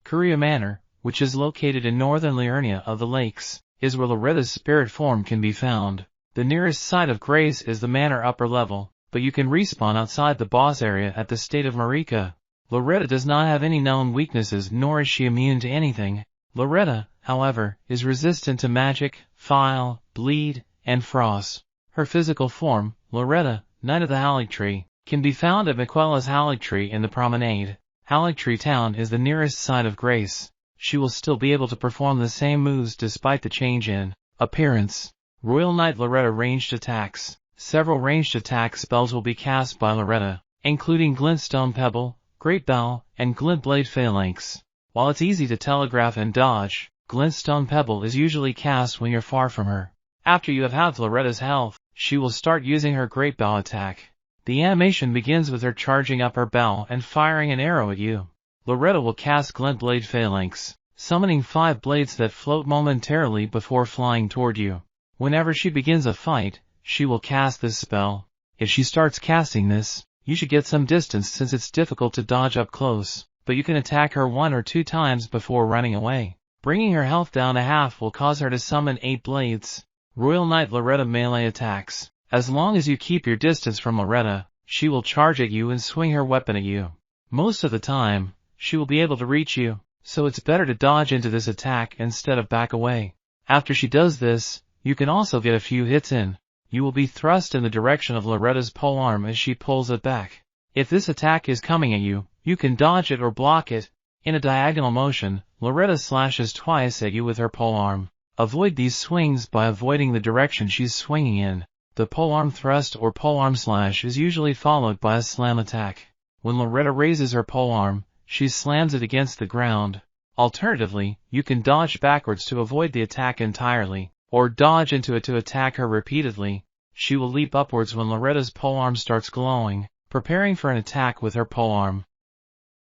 Korea Manor, which is located in northern Liurnia of the Lakes, is where Loretta's spirit form can be found. The nearest site of grace is the manor upper level, but you can respawn outside the boss area at the state of Marika. Loretta does not have any known weaknesses, nor is she immune to anything. Loretta, however, is resistant to magic, fire, bleed, and frost. Her physical form, Loretta, Knight of the Haligtree, can be found at Miquella's Haligtree in the Promenade. Haligtree Town is the nearest site of grace. She will still be able to perform the same moves despite the change in appearance. Royal Knight Loretta ranged attacks. Several ranged attack spells will be cast by Loretta, including Glintstone Pebble, Great Bell, and Glintblade Phalanx. While it's easy to telegraph and dodge, Glintstone Pebble is usually cast when you're far from her. After you have halved Loretta's health, she will start using her Great Bell attack. The animation begins with her charging up her bell and firing an arrow at you. Loretta will cast Glintblade Phalanx, summoning 5 blades that float momentarily before flying toward you. Whenever she begins a fight, she will cast this spell. If she starts casting this, you should get some distance since it's difficult to dodge up close, but you can attack her 1 or 2 times before running away. Bringing her health down to half will cause her to summon 8 blades. Royal Knight Loretta melee attacks. As long as you keep your distance from Loretta, she will charge at you and swing her weapon at you. Most of the time, she will be able to reach you, so it's better to dodge into this attack instead of back away. After she does this, you can also get a few hits in. You will be thrust in the direction of Loretta's polearm as she pulls it back. If this attack is coming at you, you can dodge it or block it. In a diagonal motion, Loretta slashes twice at you with her polearm. Avoid these swings by avoiding the direction she's swinging in. The polearm thrust or polearm slash is usually followed by a slam attack. When Loretta raises her polearm, she slams it against the ground. Alternatively, you can dodge backwards to avoid the attack entirely, or dodge into it to attack her repeatedly. She will leap upwards when Loretta's polearm starts glowing, preparing for an attack with her polearm.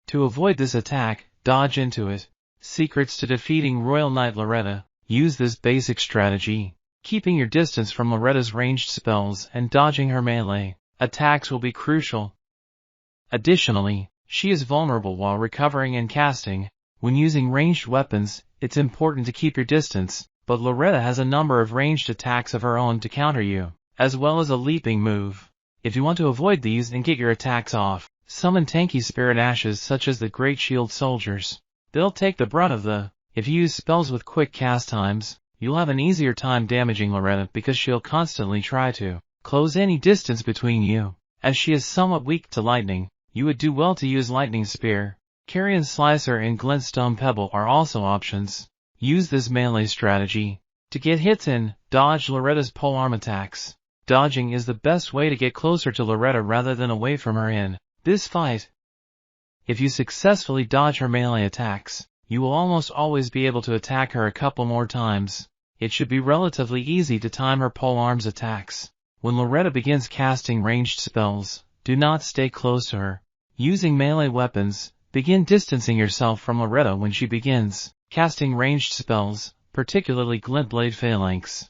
To avoid this attack, dodge into it. Secrets to defeating Royal Knight Loretta. Use this basic strategy. Keeping your distance from Loretta's ranged spells and dodging her melee attacks will be crucial. Additionally, she is vulnerable while recovering and casting. When using ranged weapons, it's important to keep your distance, but Loretta has a number of ranged attacks of her own to counter you, as well as a leaping move. If you want to avoid these and get your attacks off, summon tanky spirit ashes such as the Great Shield Soldiers. They'll take the brunt of the. If you use spells with quick cast times, you'll have an easier time damaging Loretta because she'll constantly try to close any distance between you. As she is somewhat weak to lightning, you would do well to use Lightning Spear. Carrion Slicer and Glintstone Pebble are also options. Use this melee strategy. To get hits in, dodge Loretta's polearm attacks. Dodging is the best way to get closer to Loretta rather than away from her in this fight. If you successfully dodge her melee attacks, you will almost always be able to attack her a couple more times. It should be relatively easy to time her polearm's attacks. When Loretta begins casting ranged spells, do not stay close to her. Using melee weapons, begin distancing yourself from Loretta when she begins casting ranged spells, particularly Glintblade Phalanx.